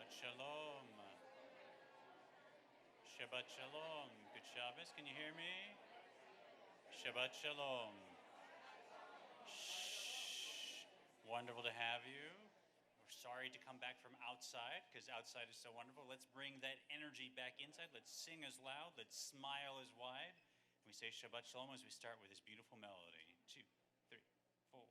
Shabbat Shalom. Shabbat Shalom. Good Shabbos. Can you hear me? Shabbat Shalom. Shh. Wonderful to have you. We're sorry to come back from outside because outside is so wonderful. Let's bring that energy back inside. Let's sing as loud. Let's smile as wide. We say Shabbat Shalom as we start with this beautiful melody. 2, 3, 4.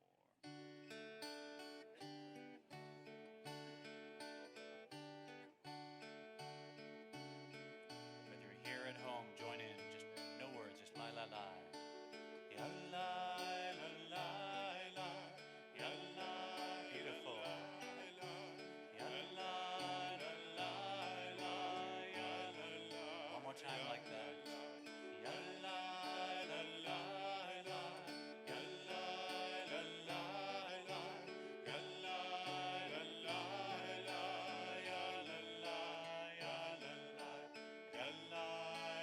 Here at home, join in. Just no words, just la la la. Ya la la la la. Ya la. Beautiful. Ya la la la la. Ya la la. One more time like that. Ya la la la la. Ya la la la la. Ya la la la la. Ya la la. Ya la la. Ya la.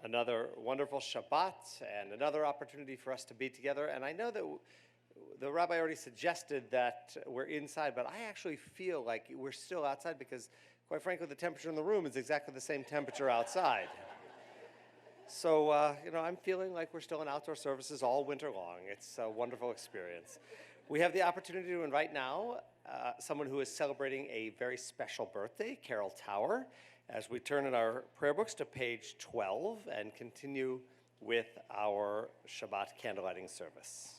Another wonderful Shabbat and another opportunity for us to be together. And I know that the rabbi already suggested that we're inside, but I actually feel like we're still outside because, quite frankly, the temperature in the room is exactly the same temperature outside. So, I'm feeling like we're still in outdoor services all winter long. It's a wonderful experience. We have the opportunity to invite now someone who is celebrating a very special birthday, Carol Tower. as we turn in our prayer books to page 12 and continue with our Shabbat candlelighting service.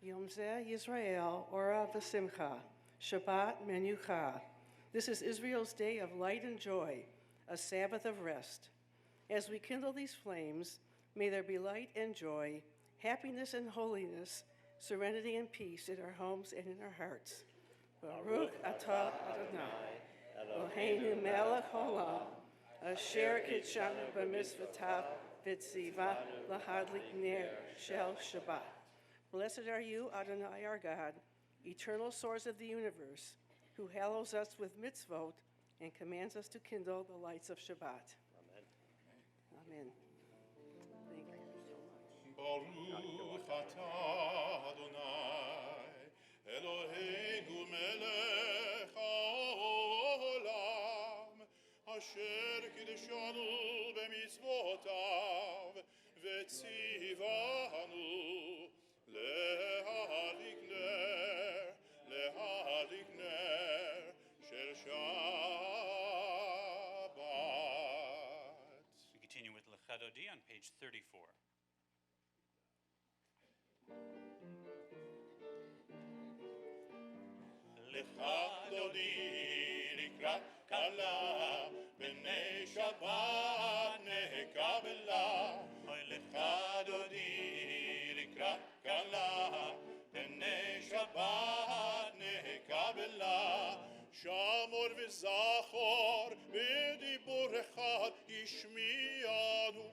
Yom Zeh Yisrael, Ora V'Simcha, Shabbat Menucha. This is Israel's day of light and joy, a Sabbath of rest. As we kindle these flames, may there be light and joy, happiness and holiness, serenity and peace in our homes and in our hearts. Baruch atah Adonai, Eloheinu melech haolam, asher kitshanu b'mitzvotav v'tzivah lahadlik ner shel Shabbat. Blessed are you, Adonai, our God, eternal source of the universe, who hallows us with mitzvot and commands us to kindle the lights of Shabbat. Amen. Amen. Thank you so much. Baruch atah Adonai, Eloheinu melech haolam, asher kideshanu b'mitzvotav v'tzivanu להדליק נר של שבת. We continue with Lechadodi on page 34. Lechadodi לקראת כלה, בני שבת נקבלה. לechadodi לקראת כלה, בני שבת נקבלה. שמור וזכור בדיבור אחד ישמיענו,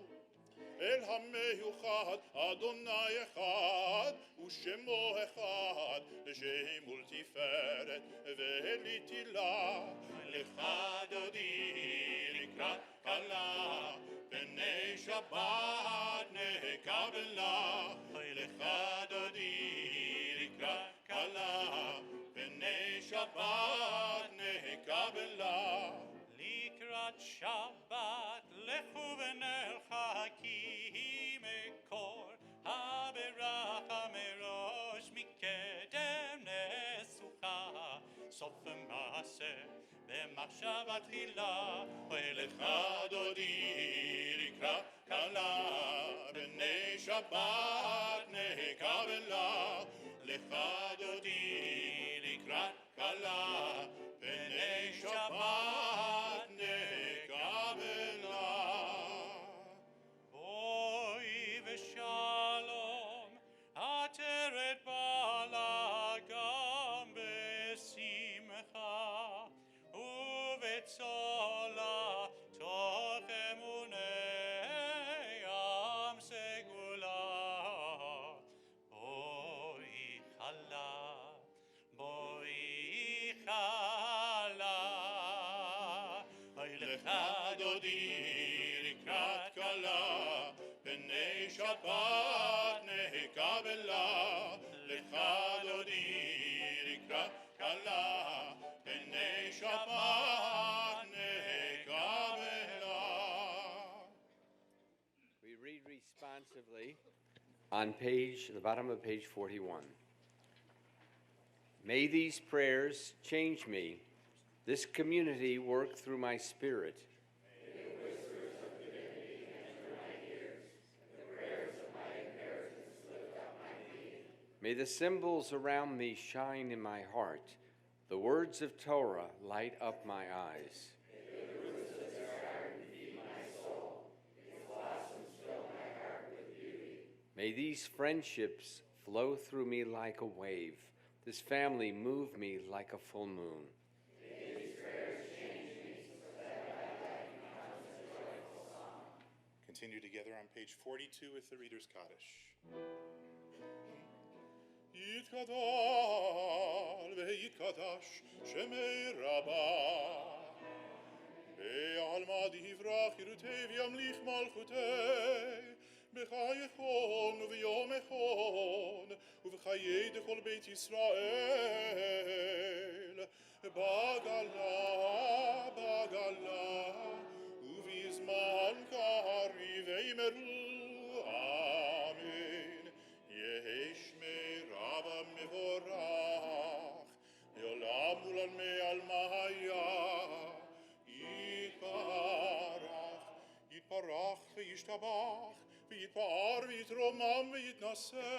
אל המיוחד אדוני אחד ושמו אחד, לשם ולתפארת ולתהילה. לechadodi לקראת כלה, בני שבת נקבלה. לechadodi לקראת כלה, בני שבת נקבלה. לקראת שבת לכו ונרחקי מקור הברכה מראש מקדם נסוכה, סוף מעשה במחשבה תחילה. לechadodi לקראת כלה, בני שבת נקבלה. לechadodi לקראת כלה, בני שבת נקבלה. בואי ושלום, עטרת בעלה גם בשמחה, ובצולה תוך אמוני עם סגולה. בואי חלה, בואי חלה. לechadodi לקראת כלה, בני שבת נקבלה. לechadodi לקראת כלה, בני שבת נקבלה. We read responsively on the bottom of page 41. May these prayers change me, this community work through my spirit. May the symbols around me shine in my heart, the words of Torah light up my eyes. May these friendships flow through me like a wave. This family move me like a full moon. Continue together on page 42 with the Reader's Kaddish. Yitkadal ve'yitkadash shemei Rabbah be'alma divrach yirutev yamlich malchutei b'chayechon u'v'yomechon u'v'chayei dechol beit Yisrael bagala u'v'izman kari ve'yimeru amen yesh me'raba mevorach me'olam ulan me'almaya יתברך וישתבח ויתפאר ויתרומם ויתנשא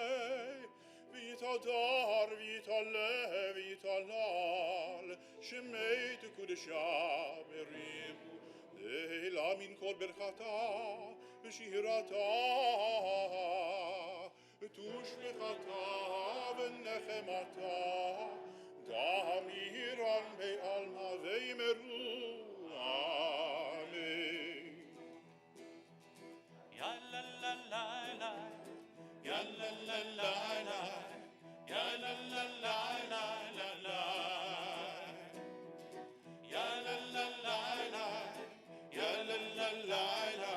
ויתהדר ויתעלה ויתהלל שמי תקודשה מרימו לעילה מן כל ברכתה ושירתה ותושלחתה ונחמתה דמירן בעלמא ויאמרו אמן. Ya la la la la, ya la la la la, ya la la la la la la, ya la la la la, ya la la la la,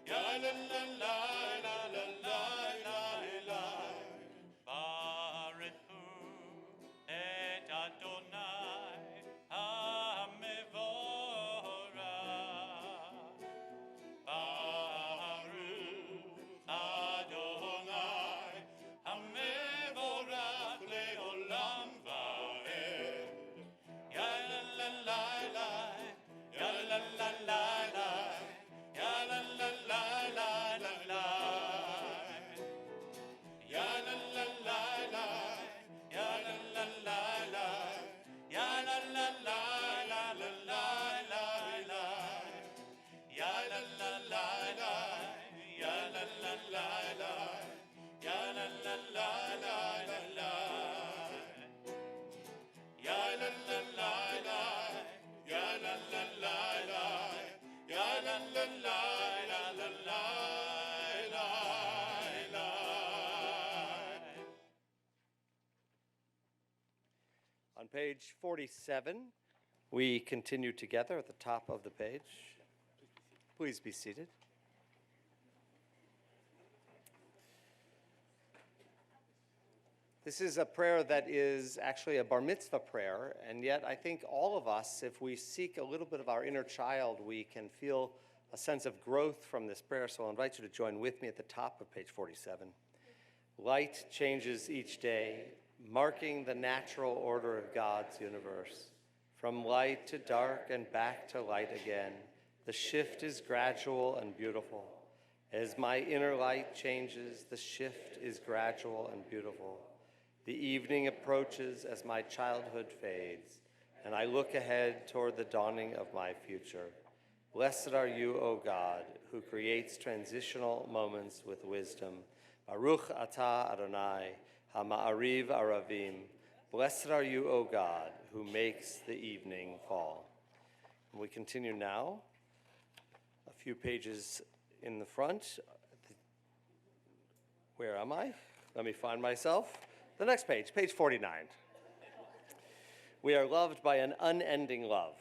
ya la la la la la la la. Baruchu et Adonai hamevorach. Baruch Adonai hamevorach leolam va'ed. Ya la la la la, ya la la la la, ya la la la la la la. Ya la la la la, ya la la la la, ya la la la la la la la la. Ya la la la la, ya la la la la, ya la la la la la la. Ya la la la la, ya la la la la, ya la la la la la la la. On page 47, we continue together at the top of the page. Please be seated. This is a prayer that is actually a bar mitzvah prayer, and yet I think all of us, if we seek a little bit of our inner child, we can feel a sense of growth from this prayer. So I'll invite you to join with me at the top of page 47. Light changes each day, marking the natural order of God's universe. From light to dark and back to light again, the shift is gradual and beautiful. As my inner light changes, the shift is gradual and beautiful. The evening approaches as my childhood fades, and I look ahead toward the dawning of my future. Blessed are you, O God, who creates transitional moments with wisdom. Baruch atah Adonai, ha-ma'ariv aravim. Blessed are you, O God, who makes the evening fall. And we continue now, a few pages in the front. Where am I? Let me find myself. The next page, page 49. We are loved by an unending love.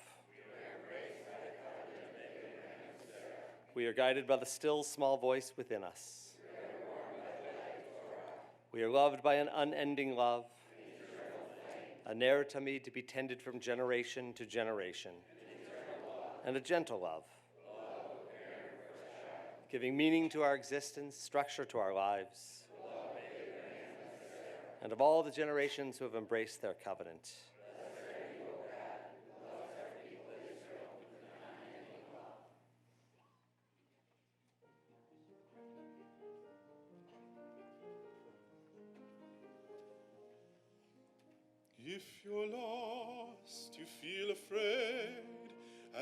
We are guided by the still small voice within us. We are loved by an unending love, a narrative to be tended from generation to generation, and a gentle love, giving meaning to our existence, structure to our lives, and of all the generations who have embraced their covenant. If you're lost, you feel afraid,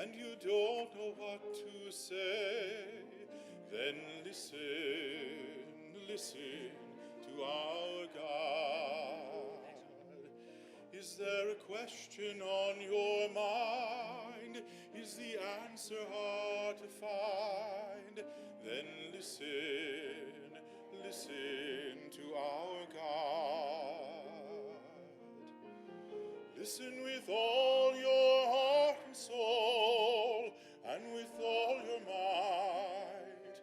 and you don't know what to say, then listen to our God. Is there a question on your mind? Is the answer hard to find? Then listen, listen to our God. Listen with all your heart and soul, and with all your might.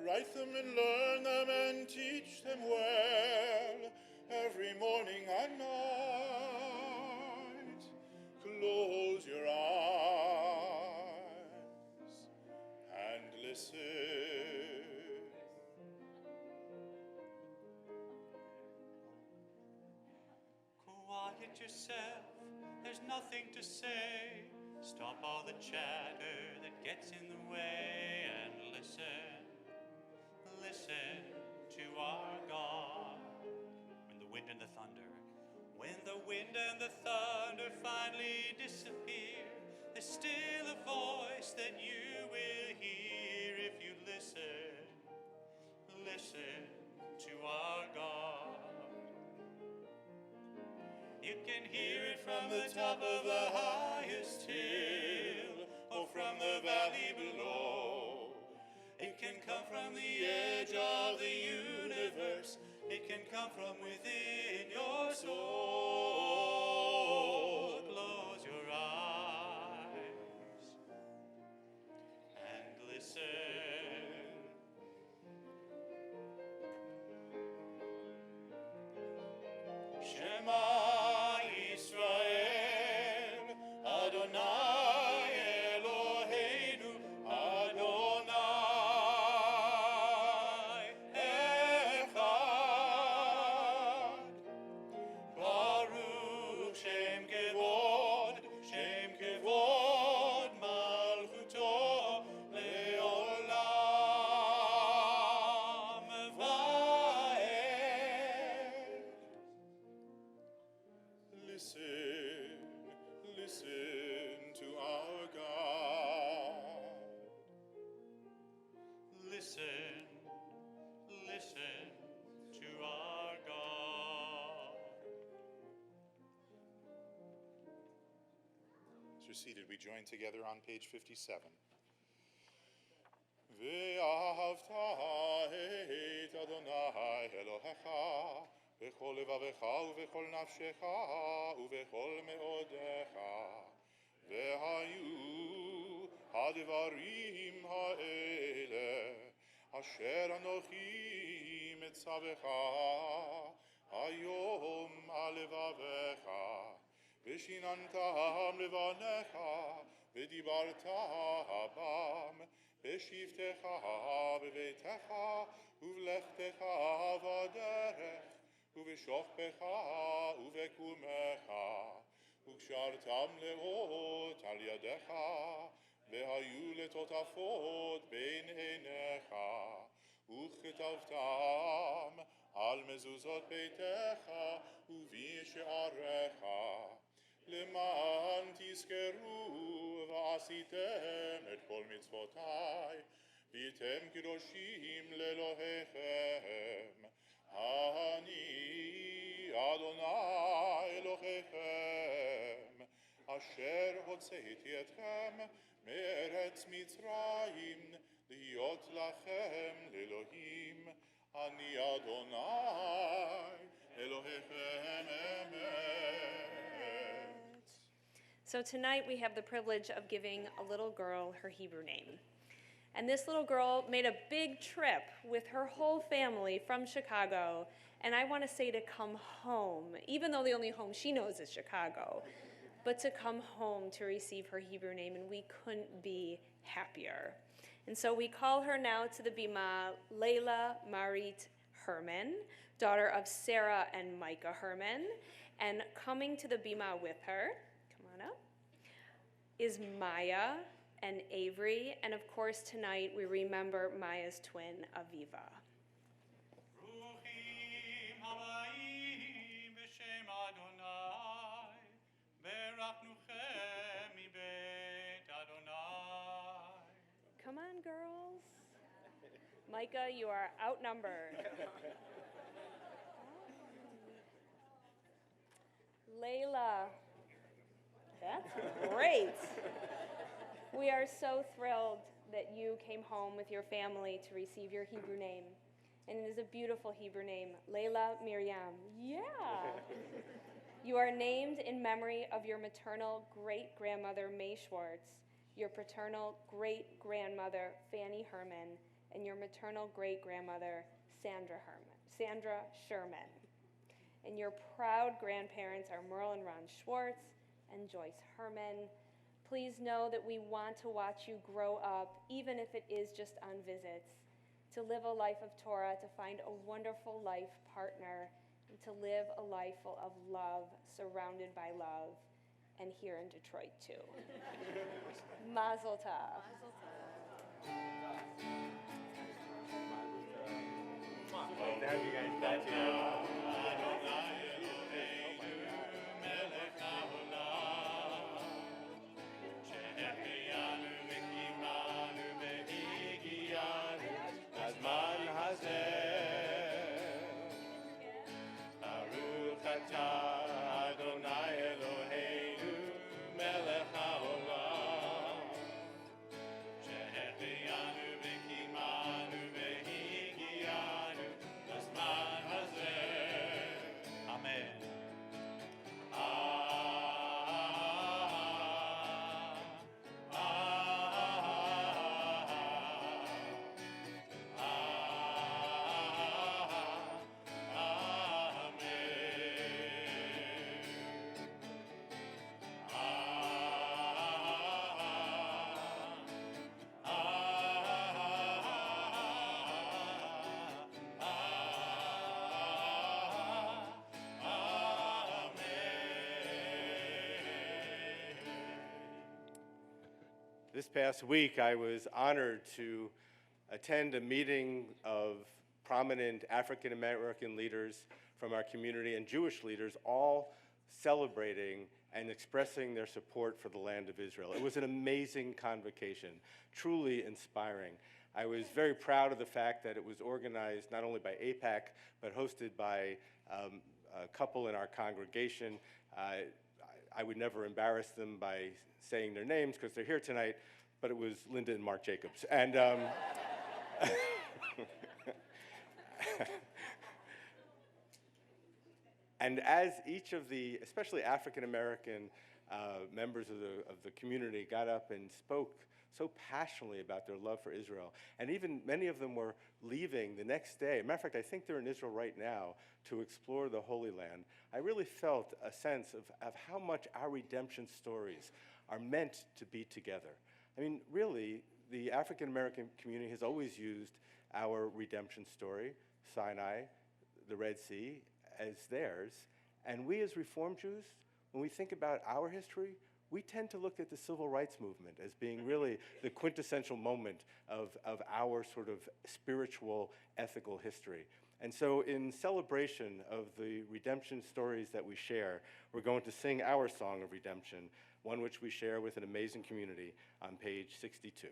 Write them and learn them and teach them well, every morning and night. Close your eyes and listen. Quiet yourself, there's nothing to say. Stop all the chatter that gets in the way and listen, listen to our God. When the wind and the thunder finally disappear, there's still a voice that you will hear if you listen, listen to our God. You can hear it from the top of the highest hill, or from the valley below. It can come from the edge of the universe. It can come from within your soul. Close your eyes and listen. Shema Yisrael, Adonai Eloheinu, Adonai Echad. Baruch Shem Kevod Malchuto Leolam Vaed. Listen, listen to our God. Listen, listen to our God. As you're seated, we join together on page 57. ואהבת את אדוני אלוהיך בכל לבבך ובכל נפשך ובכל מאודיך. והיו הדברים האלה אשר אנוכי מצווך היום על לבבך, ושיננתם לבניך ודיברת בם בשבתך בביתך ובלכתך בדרך ובשוכבך ובקומך, וקשרתם לאות על ידיך, והיו לטוטפות בין עיניך, וכתבתם על מזוזות ביתך ובשעריך, למען תזכרו ועשיתם את כל מצוותיי, והייתם קדושים לאלוהיכם. אני אדוני אלוהיכם, אשר הוצאתי אתכם מארץ מצרים, להיות לכם לאלוהים. אני אדוני אלוהיכם אמת. So tonight we have the privilege of giving a little girl her Hebrew name. And this little girl made a big trip with her whole family from Chicago. And I want to say to come home, even though the only home she knows is Chicago, but to come home to receive her Hebrew name, and we couldn't be happier. And so we call her now to the bima, Layla Marit Herman, daughter of Sarah and Micah Herman. And coming to the bima with her, come on up, is Maya and Avery. And of course tonight we remember Maya's twin, Aviva. Bruchim habayim b'shem Adonai, berachnuchem mibeit Adonai. Come on, girls. Micah, you are outnumbered. Layla. That's great. We are so thrilled that you came home with your family to receive your Hebrew name. And it is a beautiful Hebrew name, Layla Miriam. Yeah. You are named in memory of your maternal great-grandmother, May Schwartz, your paternal great-grandmother, Fanny Herman, and your maternal great-grandmother, Sandra Sherman. And your proud grandparents are Merle and Ron Schwartz and Joyce Herman. Please know that we want to watch you grow up, even if it is just on visits, to live a life of Torah, to find a wonderful life partner, and to live a life full of love, surrounded by love, and here in Detroit too. Mazel tov. Love to have you guys back here. This past week, I was honored to attend a meeting of prominent African American leaders from our community and Jewish leaders, all celebrating and expressing their support for the land of Israel. It was an amazing convocation, truly inspiring. I was very proud of the fact that it was organized not only by AIPAC, but hosted by a couple in our congregation. I would never embarrass them by saying their names because they're here tonight, but it was Linda and Mark Jacobs. And and as each of the, especially African American members of the community got up and spoke so passionately about their love for Israel, and even many of them were leaving the next day. As a matter of fact, I think they're in Israel right now to explore the Holy Land. I really felt a sense of how much our redemption stories are meant to be together. I mean, really, the African American community has always used our redemption story, Sinai, the Red Sea, as theirs. And we as Reform Jews, when we think about our history, we tend to look at the civil rights movement as being really the quintessential moment of our sort of spiritual, ethical history. And so in celebration of the redemption stories that we share, we're going to sing our song of redemption, one which we share with an amazing community on page 62.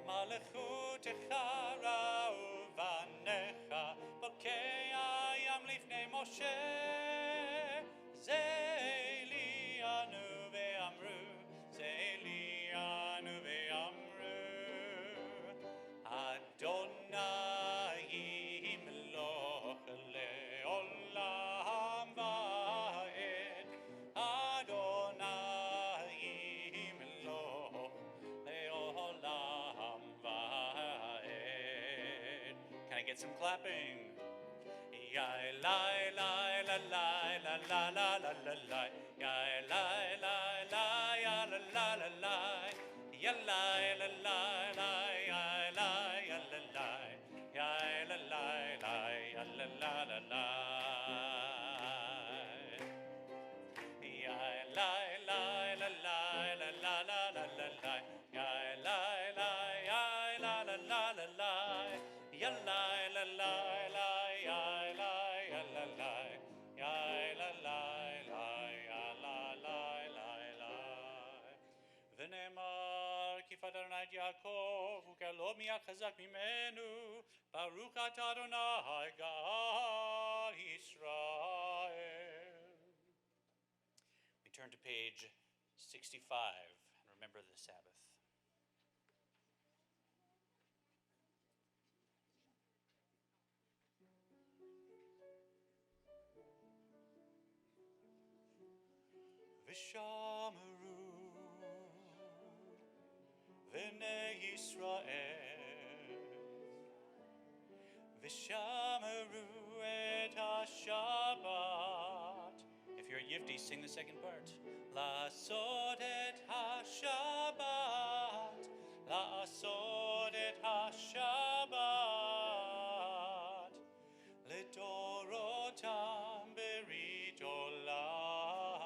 מלכותך ראו בניך, בוקע ים לפני משה. זה אלינו ואמרו, זה אלינו ואמרו, אדוני ימלוך לעולם ועד, אדוני ימלוך לעולם ועד. Can I get some clapping? ya la la la la la la la la la la, ya la la la ya la la la la, ya la la la la ya la ya la la, ya la la la ya la la la la. Ya la la la la la la la la la la, ya la la ya la la la la la, ya la la la la ya la ya la la, ya la la la ya la la la la. ונאמר כי פטרנה את יעקב וכלו מי החזק ממנו, ברוך אתה אדוני גאל ישראל. We turn to page 65 and remember the Sabbath. V'shameru v'nei Yisrael v'shameru et ha-Shabbat. If you're at Yivdi, sing the second part. La'asod et ha-Shabbat, la'asod et ha-Shabbat, lidorotam berit olam.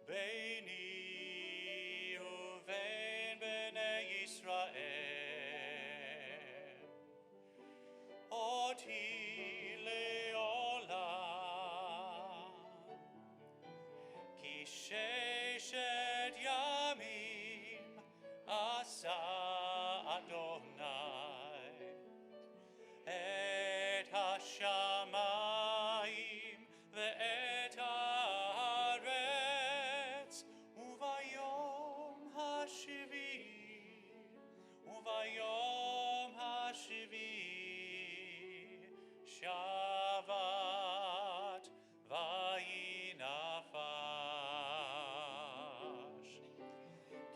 Beini uvein bnei Yisrael, oti leolam, ki sheshet yamim asa Adonai et hashamayim ve'et haaretz uvayom hashvi shavat vayinafash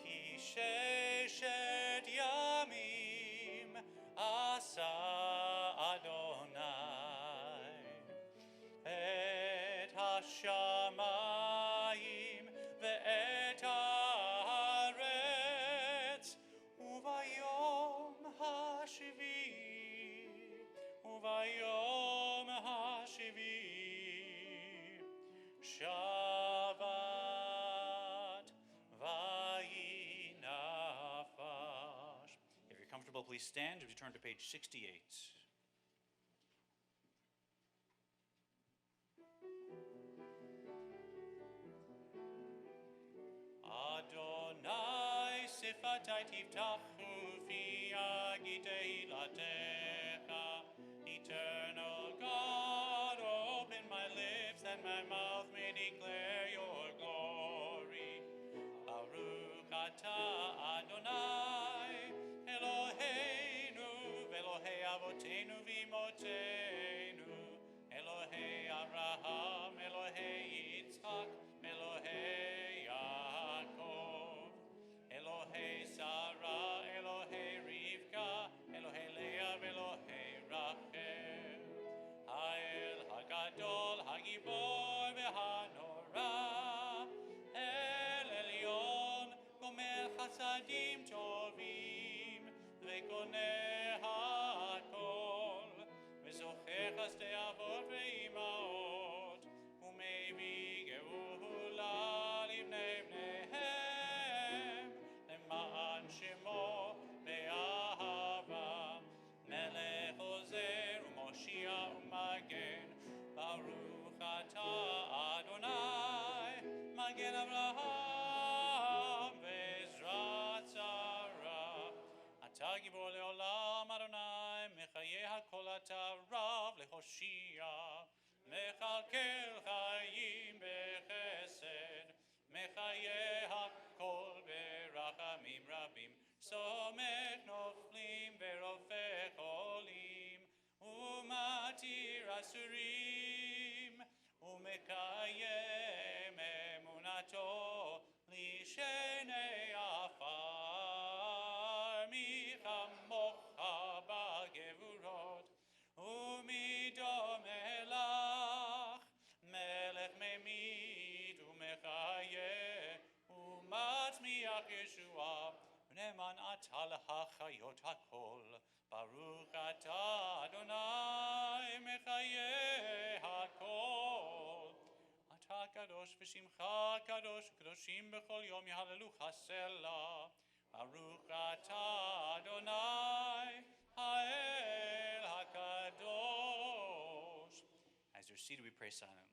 ki sheshet yamim asa Adonai et hashamayim ve'et haaretz uvayom hashvi shavat vayinafash. If you're comfortable, please stand as we turn to page 68. Adonai sifatai tiftachu fi agitei latecha. Eternal God, open my lips and my mouth may declare your glory. Baruch atah Adonai, Eloheinu, Elohei Avotenu v'imotenu, Elohei Abraham, Elohei Yitzchak, Elohei Yaakov, Elohei Sarah, Elohei Rivka, Elohei Leah, Elohei Rachel, Ha'el Hagadol, Hagibor v'Hanora, El Elyon, Gomer Chasadim Tovim, V'koneh Hakol, V'zocher Chasdei Avot v'Imaot, U'mevii Geula Livnei Bneihem, Le'ma'an Shemo be'ahava, Melech Ozer u'Moshiach u'Magen, Baruch atah Adonai, Magen Avraham ve'Ezrat Sarah. Atah gibor le'olam Adonai, Mechayeh hakol atah Rav le'Hoshia, Mechalkel chayim bechesed, Mechayeh hakol berachamim rabim, Somech noflim verofech olim, Umatir asurim, Umekayem emunato lishenei afar, Michamocha Mashiach Yeshua, Neman Atal HaChayot HaKol, Baruch Ata Adonai Mechaye HaKol. Ata Kadosh V'Shimcha Kadosh, Kadoshim B'chol Yom Yehallelu Chasela. Baruch Ata Adonai Ha'el HaKadosh. As you're seated, we pray silently.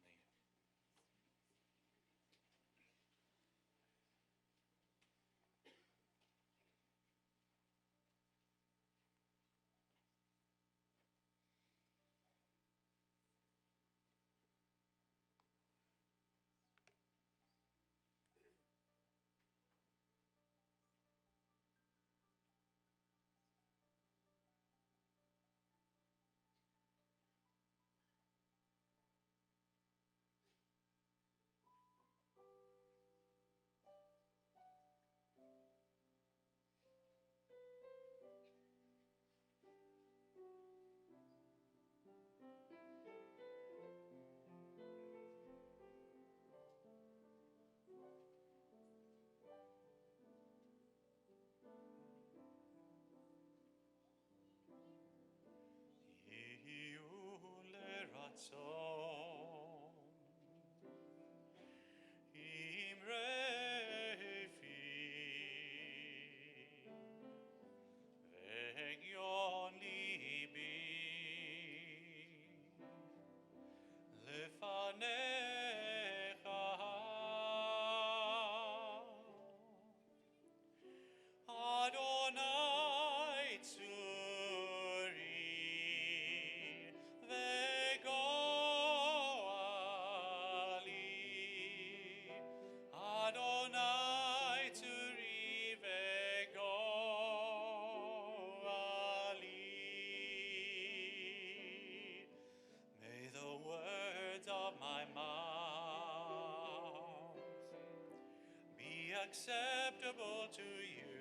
Acceptable to you,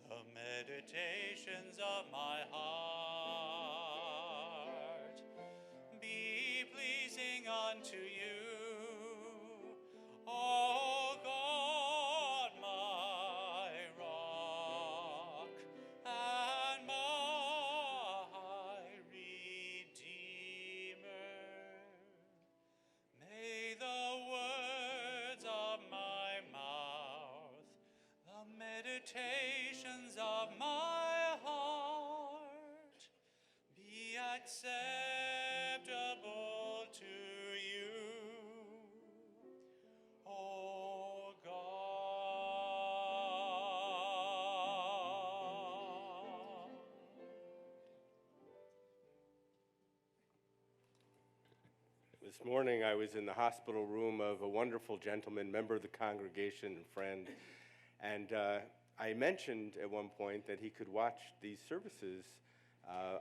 the meditations of my heart be pleasing unto you, O God, my rock and my Redeemer. May the words of my mouth, the meditations of my heart be acceptable to you, O God. This morning I was in the hospital room of a wonderful gentleman, member of the congregation and friend, and I mentioned at one point that he could watch these services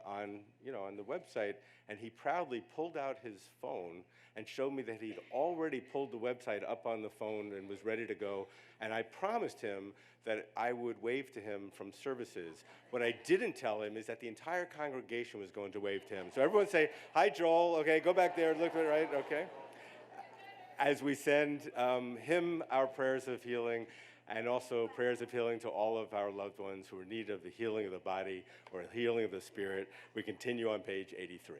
on the website, and he proudly pulled out his phone and showed me that he'd already pulled the website up on the phone and was ready to go, and I promised him that I would wave to him from services. What I didn't tell him is that the entire congregation was going to wave to him. So everyone say, "Hi, Joel." Okay, go back there, look right, okay? As we send him our prayers of healing, and also prayers of healing to all of our loved ones who are in need of the healing of the body or healing of the spirit, we continue on page 83.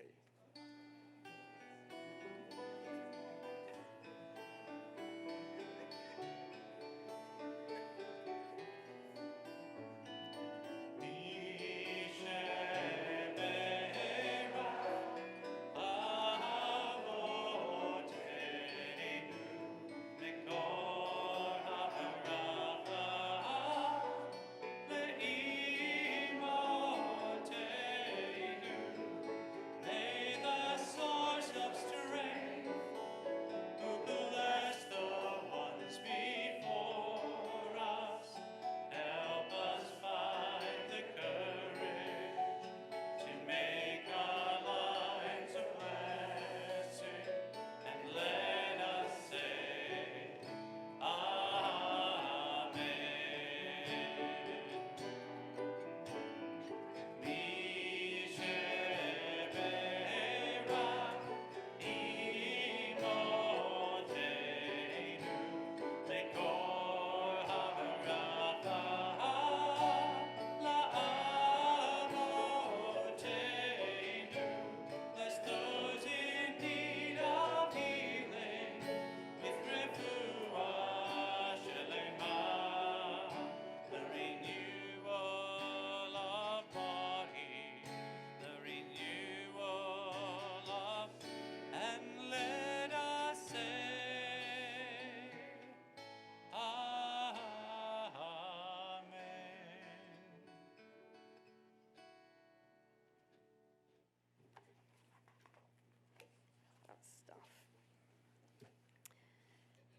May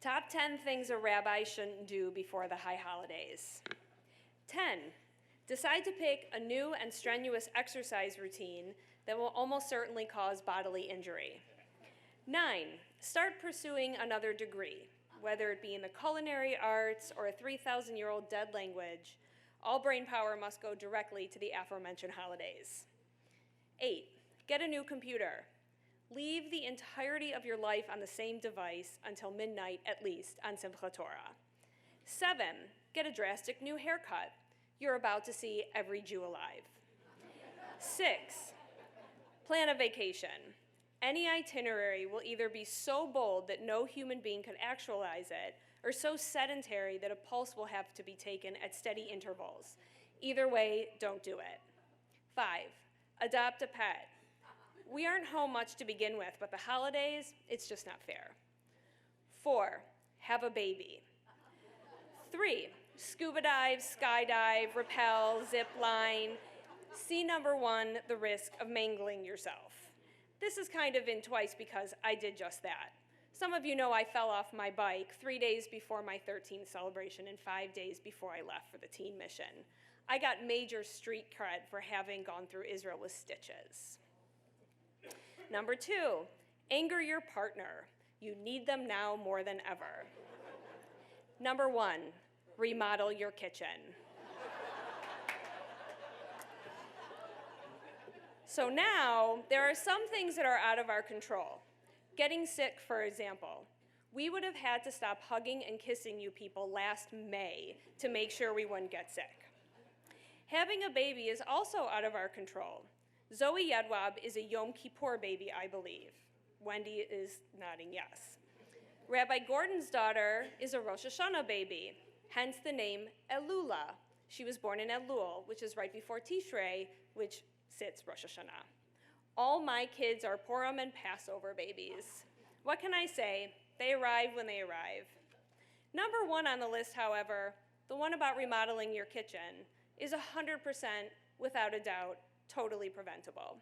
Top 10 things a rabbi shouldn't do before the high holidays. 10, decide to pick a new and strenuous exercise routine that will almost certainly cause bodily injury. 9, start pursuing another degree, whether it be in the culinary arts or a 3,000-year-old dead language. All brain power must go directly to the aforementioned holidays. 8, get a new computer. Leave the entirety of your life on the same device until midnight at least on Simchat Torah. 7, get a drastic new haircut. You're about to see every Jew alive. 6, plan a vacation. Any itinerary will either be so bold that no human being could actualize it, or so sedentary that a pulse will have to be taken at steady intervals. Either way, don't do it. 5, adopt a pet. We aren't home much to begin with, but the holidays, it's just not fair. 4, have a baby. 3, scuba dive, skydive, rappel, zip line. See number 1, the risk of mangling yourself. This is kind of in twice because I did just that. Some of you know I fell off my bike 3 days before my 13th celebration and 5 days before I left for the teen mission. I got major street cred for having gone through Israel with stitches. Number 2, anger your partner. You need them now more than ever. Number 1, remodel your kitchen. So now, there are some things that are out of our control. Getting sick, for example. We would have had to stop hugging and kissing you people last May to make sure we wouldn't get sick. Having a baby is also out of our control. Zoe Yedwab is a Yom Kippur baby, I believe. Wendy is nodding yes. Rabbi Gordon's daughter is a Rosh Hashanah baby, hence the name Elula. She was born in Elul, which is right before Tishrei, which sits Rosh Hashanah. All my kids are Purim and Passover babies. What can I say? They arrive when they arrive. Number 1 on the list, however, the one about remodeling your kitchen, is 100%, without a doubt, totally preventable.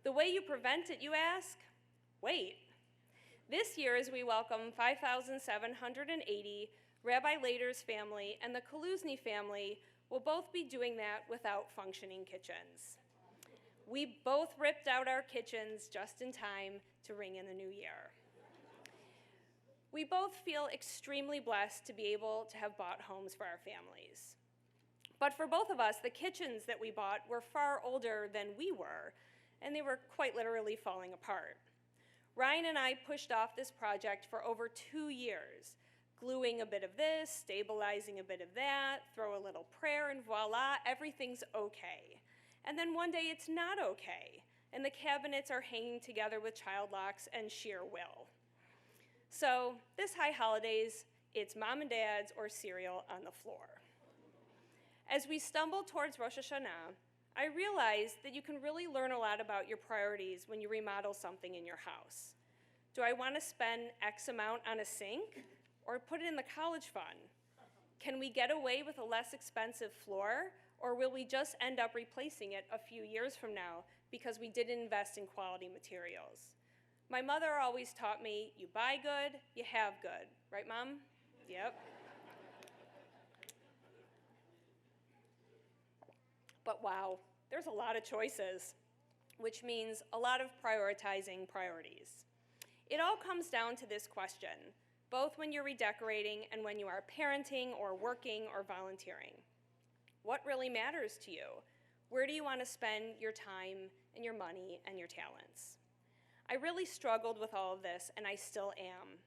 The way you prevent it, you ask? Wait. This year, as we welcome 5,780, Rabbi Lader's family and the Kaluzny family will both be doing that without functioning kitchens. We both ripped out our kitchens just in time to ring in the new year. We both feel extremely blessed to be able to have bought homes for our families. But for both of us, the kitchens that we bought were far older than we were, and they were quite literally falling apart. Ryan and I pushed off this project for over 2 years, gluing a bit of this, stabilizing a bit of that, throw a little prayer, and voila, everything's okay. And then one day it's not okay, and the cabinets are hanging together with child locks and sheer will. So this high holidays, it's mom and dad's or cereal on the floor. As we stumble towards Rosh Hashanah, I realized that you can really learn a lot about your priorities when you remodel something in your house. Do I want to spend X amount on a sink or put it in the college fund? Can we get away with a less expensive floor, or will we just end up replacing it a few years from now because we didn't invest in quality materials? My mother always taught me, you buy good, you have good. Right, Mom? Yep. But wow, there's a lot of choices, which means a lot of prioritizing priorities. It all comes down to this question, both when you're redecorating and when you are parenting or working or volunteering. What really matters to you? Where do you want to spend your time and your money and your talents? I really struggled with all of this, and I still am.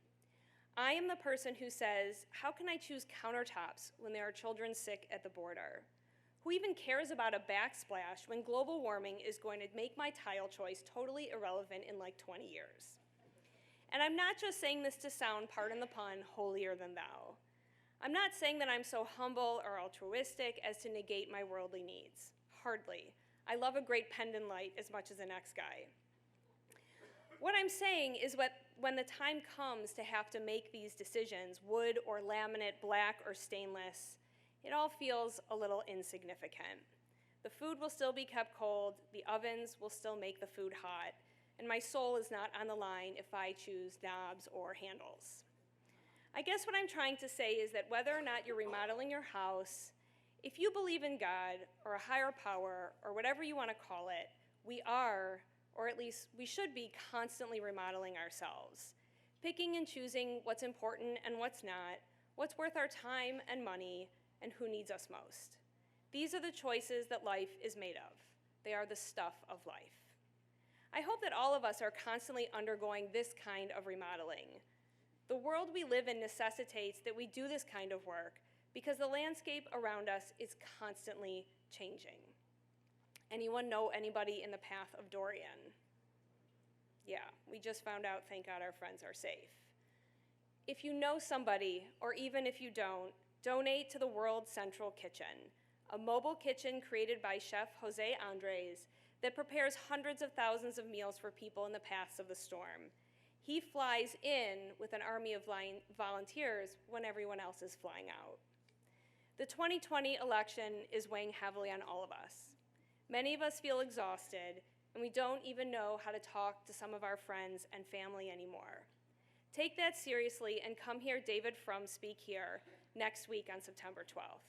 I am the person who says, how can I choose countertops when there are children sick at the border? Who even cares about a backsplash when global warming is going to make my tile choice totally irrelevant in like 20 years? And I'm not just saying this to sound, pardon the pun, holier than thou. I'm not saying that I'm so humble or altruistic as to negate my worldly needs. Hardly. I love a great pendant light as much as the next guy. What I'm saying is when the time comes to have to make these decisions, wood or laminate, black or stainless, it all feels a little insignificant. The food will still be kept cold, the ovens will still make the food hot, and my soul is not on the line if I choose knobs or handles. I guess what I'm trying to say is that whether or not you're remodeling your house, if you believe in God or a higher power or whatever you want to call it, we are, or at least we should be, constantly remodeling ourselves, picking and choosing what's important and what's not, what's worth our time and money, and who needs us most. These are the choices that life is made of. They are the stuff of life. I hope that all of us are constantly undergoing this kind of remodeling. The world we live in necessitates that we do this kind of work because the landscape around us is constantly changing. Anyone know anybody in the path of Dorian? Yeah, we just found out, thank God our friends are safe. If you know somebody, or even if you don't, donate to the World Central Kitchen, a mobile kitchen created by Chef Jose Andres that prepares hundreds of thousands of meals for people in the paths of the storm. He flies in with an army of volunteers when everyone else is flying out. The 2020 election is weighing heavily on all of us. Many of us feel exhausted, and we don't even know how to talk to some of our friends and family anymore. Take that seriously and come hear David Frum speak here next week on September 12th.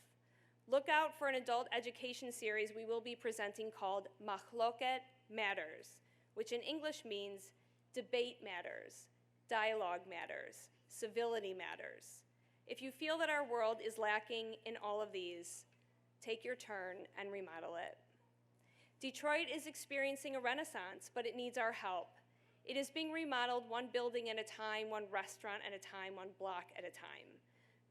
Look out for an adult education series we will be presenting called Machloket Matters, which in English means debate matters, dialogue matters, civility matters. If you feel that our world is lacking in all of these, take your turn and remodel it. Detroit is experiencing a renaissance, but it needs our help. It is being remodeled one building at a time, one restaurant at a time, one block at a time.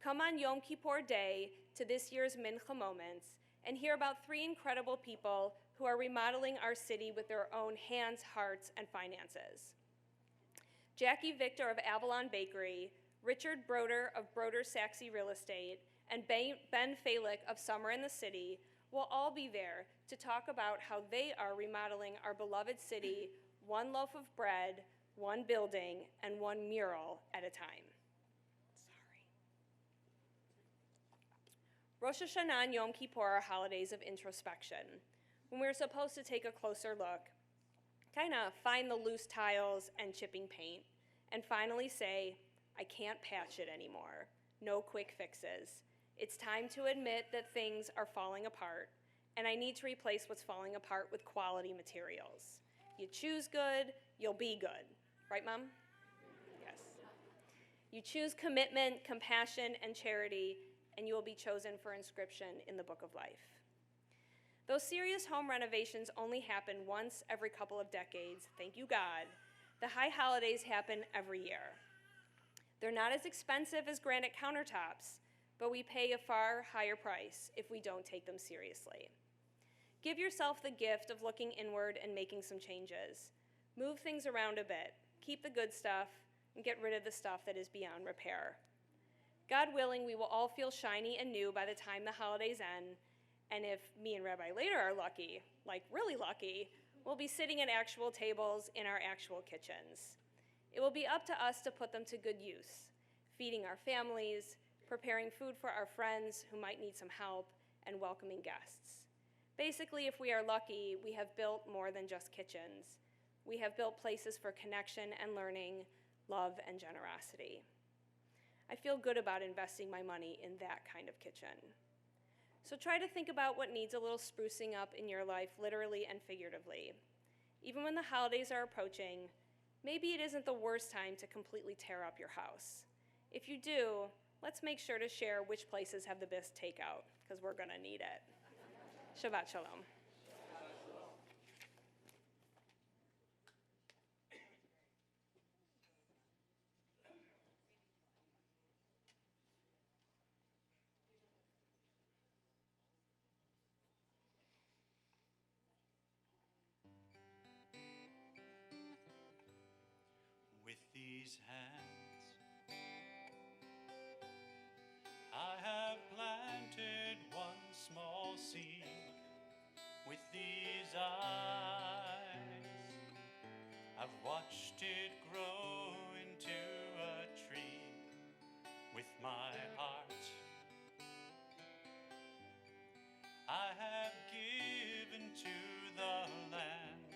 Come on Yom Kippur Day to this year's Mincha Moments and hear about 3 incredible people who are remodeling our city with their own hands, hearts, and finances. Jackie Victor of Avalon Bakery, Richard Broder of Broder Saxey Real Estate, and Ben Falick of Summer in the City will all be there to talk about how they are remodeling our beloved city, one loaf of bread, one building, and one mural at a time. Rosh Hashanah and Yom Kippur are holidays of introspection, when we're supposed to take a closer look, kind of find the loose tiles and chipping paint, and finally say, I can't patch it anymore. No quick fixes. It's time to admit that things are falling apart, and I need to replace what's falling apart with quality materials. You choose good, you'll be good. Right, Mom? Yes. You choose commitment, compassion, and charity, and you will be chosen for inscription in the Book of Life. Those serious home renovations only happen once every couple of decades, thank you God. The high holidays happen every year. They're not as expensive as granite countertops, but we pay a far higher price if we don't take them seriously. Give yourself the gift of looking inward and making some changes. Move things around a bit, keep the good stuff, and get rid of the stuff that is beyond repair. God willing, we will all feel shiny and new by the time the holidays end, and if me and Rabbi later are lucky, like really lucky, we'll be sitting at actual tables in our actual kitchens. It will be up to us to put them to good use, feeding our families, preparing food for our friends who might need some help, and welcoming guests. Basically, if we are lucky, we have built more than just kitchens. We have built places for connection and learning, love and generosity. I feel good about investing my money in that kind of kitchen. So try to think about what needs a little sprucing up in your life, literally and figuratively. Even when the holidays are approaching, maybe it isn't the worst time to completely tear up your house. If you do, let's make sure to share which places have the best takeout, because we're gonna need it. Shabbat Shalom. With these hands, I have planted one small seed. With these eyes, I've watched it grow into a tree. With my heart, I have given to the land.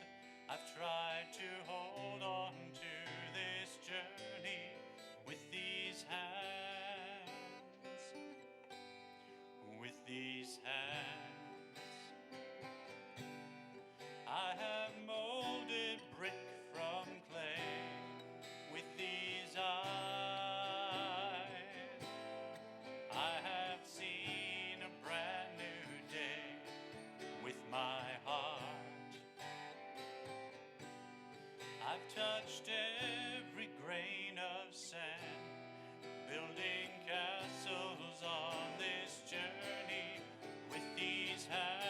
I've tried to hold on to this journey with these hands. I've touched every grain of sand, building castles on this journey with these hands.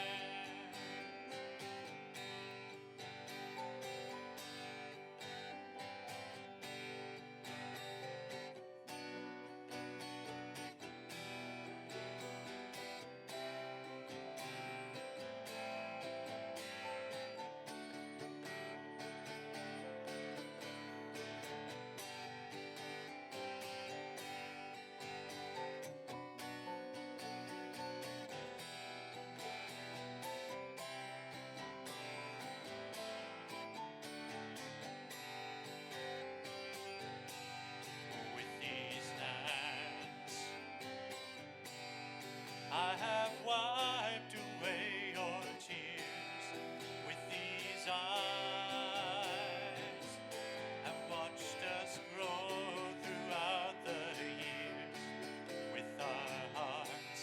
With these hands, I have wiped away your tears. With these eyes, have watched us grow throughout the years. With our hearts,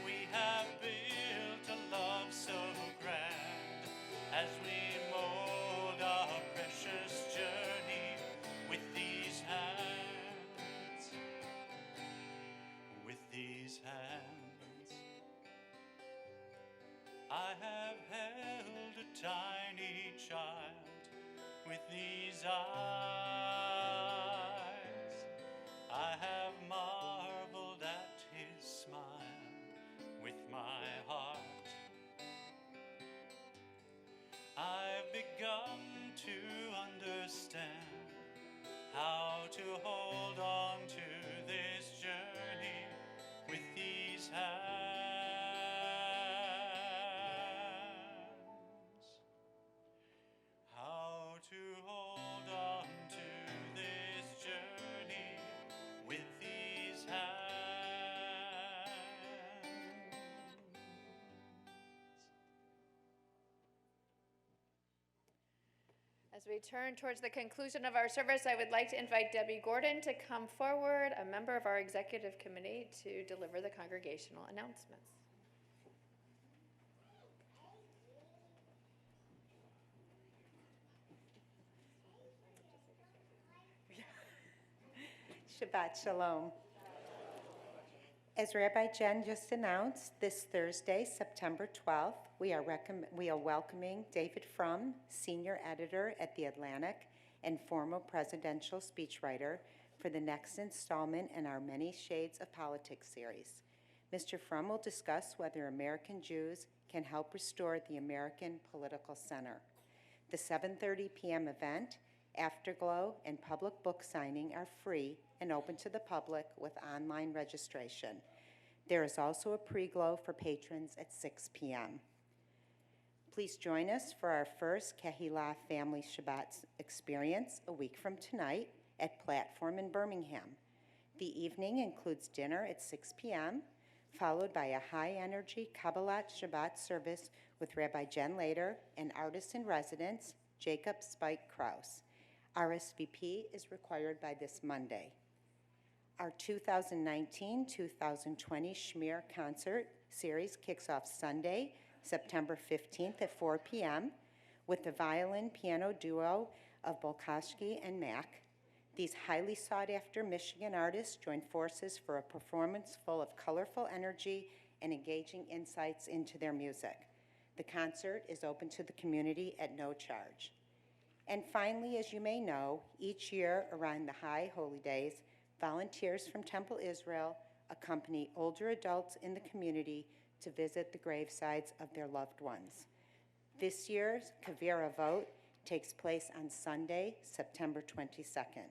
we have built a love so grand as we mold our precious journey with these hands. With these hands, I have held a tiny child. With these eyes, I have marveled at his smile. With my heart, I've begun to understand how to hold on to this journey with these hands. How to hold on to this journey with these hands. As we turn towards the conclusion of our service, I would like to invite Debbie Gordon to come forward, a member of our executive committee, to deliver the congregational announcements. Shabbat Shalom. As Rabbi Jen just announced, this Thursday, September 12th, we are welcoming David Frum, senior editor at The Atlantic and former presidential speechwriter, for the next installment in our Many Shades of Politics series. Mr. Frum will discuss whether American Jews can help restore the American political center. The 7:30 p.m. event, Afterglow, and public book signing are free and open to the public with online registration. There is also a pre-glow for patrons at 6 p.m. Please join us for our first Kehillah Family Shabbat experience a week from tonight at Platform in Birmingham. The evening includes dinner at 6 p.m., followed by a high-energy Kabbalat Shabbat service with Rabbi Jen Lader and artist-in-residence Jacob Spike Krause. RSVP is required by this Monday. Our 2019-2020 Shmir concert series kicks off Sunday, September 15th at 4 p.m. with the violin-piano duo of Bolkashki and Mack. These highly sought-after Michigan artists join forces for a performance full of colorful energy and engaging insights into their music. The concert is open to the community at no charge. And finally, as you may know, each year around the High Holy Days, volunteers from Temple Israel accompany older adults in the community to visit the gravesides of their loved ones. This year's Kavira vote takes place on Sunday, September 22nd.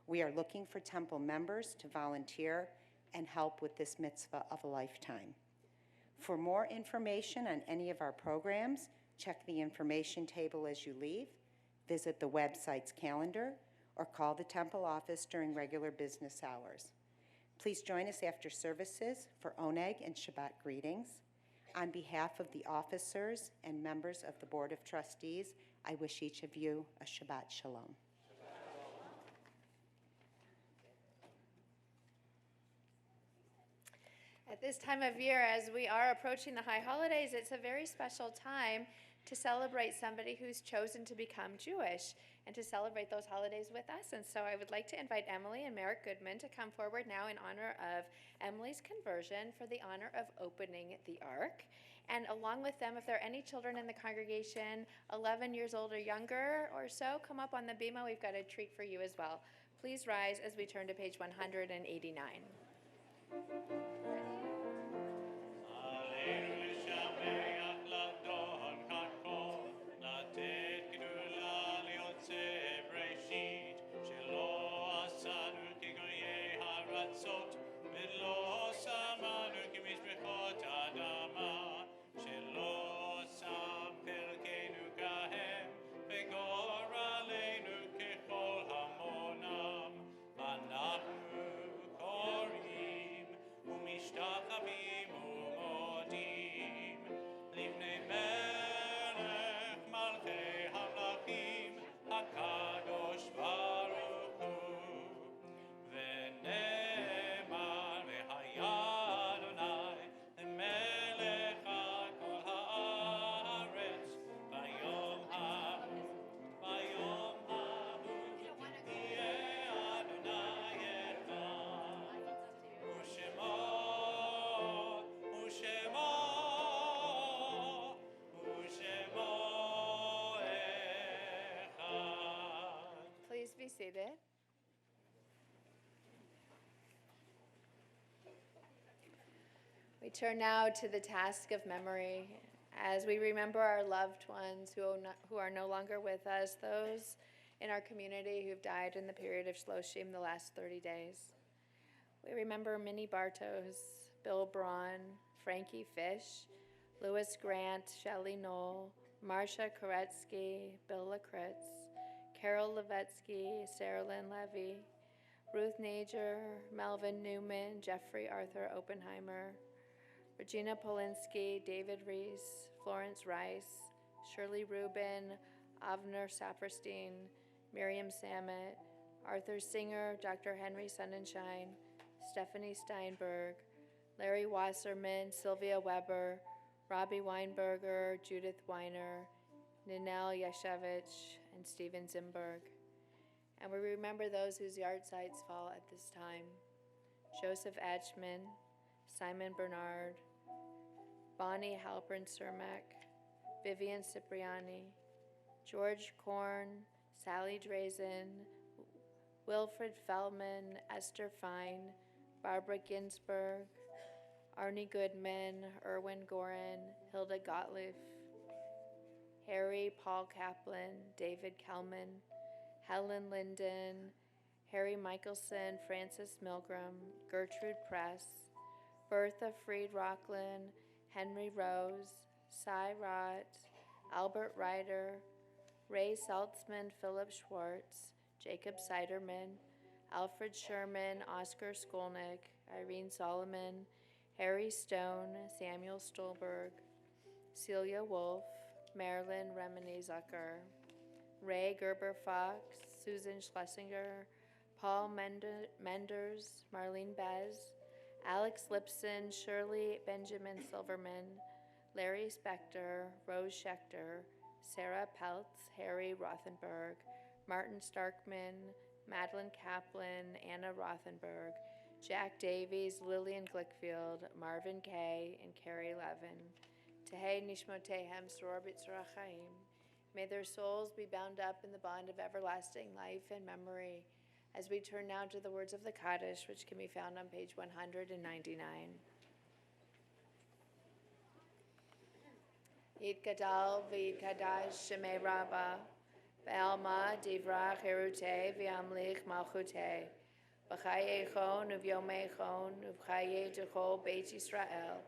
We are looking for Temple members to volunteer and help with this mitzvah of a lifetime. For more information on any of our programs, check the information table as you leave, visit the website's calendar, or call the Temple office during regular business hours. Please join us after services for Oneg and Shabbat greetings. On behalf of the officers and members of the Board of Trustees, I wish each of you a Shabbat Shalom. At this time of year, as we are approaching the high holidays, it's a very special time to celebrate somebody who's chosen to become Jewish and to celebrate those holidays with us. And so I would like to invite Emily and Merrick Goodman to come forward now in honor of Emily's conversion for the honor of opening the Ark. And along with them, if there are any children in the congregation, 11 years old or younger or so, come up on the bima. We've got a treat for you as well. Please rise as we turn to page 189. Please be seated. We turn now to the task of memory as we remember our loved ones who are no longer with us, those in our community who've died in the period of Shloshim, the last 30 days. We remember Minnie Bartos, Bill Braun, Frankie Fish, Louis Grant, Shelley Knoll, Marcia Koretsky, Bill Lakritz, Carol Levetsky, Sarah Lynn Levy, Ruth Nager, Melvin Newman, Jeffrey Arthur Oppenheimer, Regina Polinsky, David Reese, Florence Rice, Shirley Rubin, Avner Saperstein, Miriam Samet, Arthur Singer, Dr. Henry Sonnenschein, Stephanie Steinberg, Larry Wasserman, Sylvia Weber, Robbie Weinberger, Judith Weiner, Ninel Yashevich, and Steven Zimberg. And we remember those whose yard sites fall at this time: Joseph Etchman, Simon Bernard, Bonnie Halpern Cermak, Vivian Cipriani, George Korn, Sally Drazen, Wilfred Feldman, Esther Fine, Barbara Ginsburg, Arnie Goodman, Erwin Gorin, Hilda Gottlieb, Harry Paul Kaplan, David Kelman, Helen Linden, Harry Michelson, Francis Milgram, Gertrude Press, Bertha Freed Rockland, Henry Rose, Cy Rott, Albert Ryder, Ray Saltzman, Philip Schwartz, Jacob Siderman, Alfred Sherman, Oscar Skolnick, Irene Solomon, Harry Stone, Samuel Stolberg, Celia Wolf, Marilyn Remini Zucker, Ray Gerber Fox, Susan Schlesinger, Paul Menders, Marlene Bez, Alex Lipson, Shirley Benjamin Silverman, Larry Spector, Rose Schechter, Sarah Peltz, Harry Rothenberg, Martin Starkman, Madeline Kaplan, Anna Rothenberg, Jack Davies, Lillian Glickfield, Marvin Kay, and Carrie Levin. Tehei Nishmotehem Soror B'Tzura Chaim. May their souls be bound up in the bond of everlasting life and memory. As we turn now to the words of the Kaddish, which can be found on page 199. Yitgadal v'yitkadash shemei Rabbah, ve'alma divrach herutei v'yamlich malchutei, v'chayechon uvyomechon uv'chaye tuchol Beit Yisrael,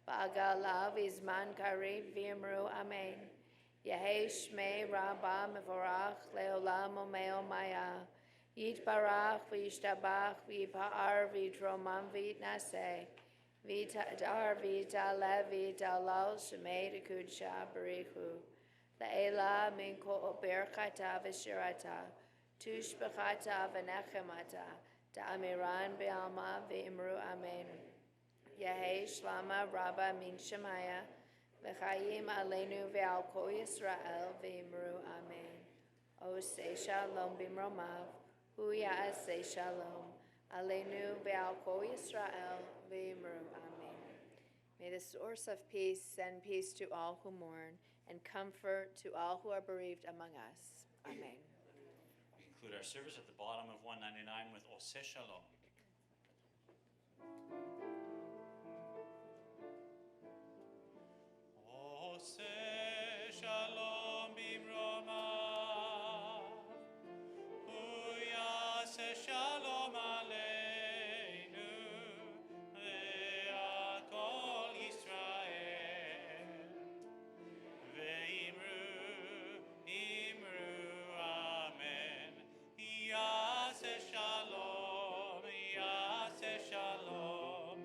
v'agala v'izman karib v'yimru amen. Yehei shmei Rabbah mevorach leolam omeo maya. Yitbarach v'yishtabach v'yipa'ar v'yitromam v'yitnaseh. V'yitadar v'yitalev v'yitalal shemei d'kudsha barichu. La'ela min kol berchata v'shirata. Tushbechata v'nechemata. Da'amiran be'alma v'imru amen. Yehei shlama rabba min shemaya. v'chayim aleinu ve'al kol Yisrael v'imru amen. Oseh shalom bimromav, hu ya'aseh shalom, aleinu ve'al kol Yisrael v'imru amen. May the source of peace send peace to all who mourn and comfort to all who are bereaved among us. Amen. We conclude our service at the bottom of 199 with Oseh Shalom. Oseh Shalom bimromav, hu ya'aseh shalom aleinu ve'al kol Yisrael. Ve'imru, imru, amen. Ya'aseh shalom, ya'aseh shalom.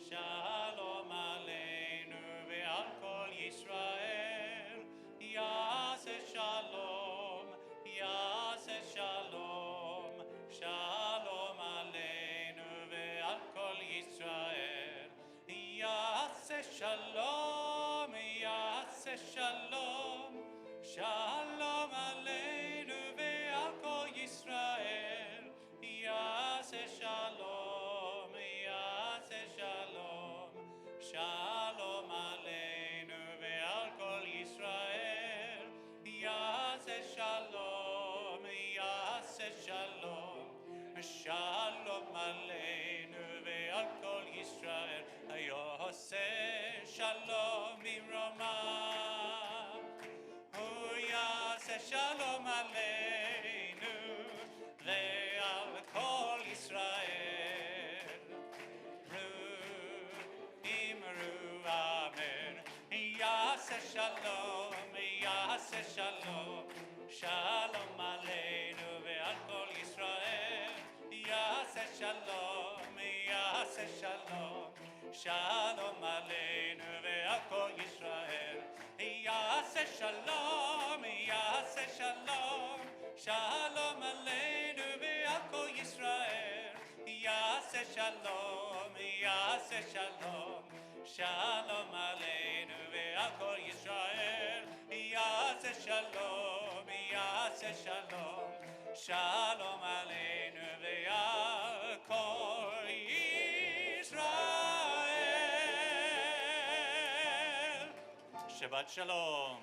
Shalom aleinu ve'al kol Yisrael. Ya'aseh shalom, ya'aseh shalom. Shalom aleinu ve'al kol Yisrael. Ya'aseh shalom, ya'aseh shalom. Shalom aleinu ve'al kol Yisrael. Ya'aseh shalom, ya'aseh shalom. Shalom aleinu ve'al kol Yisrael. Ya'aseh shalom, ya'aseh shalom. Shalom aleinu ve'al kol Yisrael. Yoseh shalom bimromav. Hu ya'aseh shalom aleinu ve'al kol Yisrael. Imru, amen. Ya'aseh shalom, ya'aseh shalom. Shalom aleinu ve'al kol Yisrael. Ya'aseh shalom, ya'aseh shalom. Shalom aleinu ve'al kol Yisrael. Ya'aseh shalom, ya'aseh shalom. Shalom aleinu ve'al kol Yisrael. Ya'aseh shalom, ya'aseh shalom. Shalom aleinu ve'al kol Yisrael. Ya'aseh shalom, ya'aseh shalom. Shalom aleinu ve'al kol Yisrael. Shabbat shalom.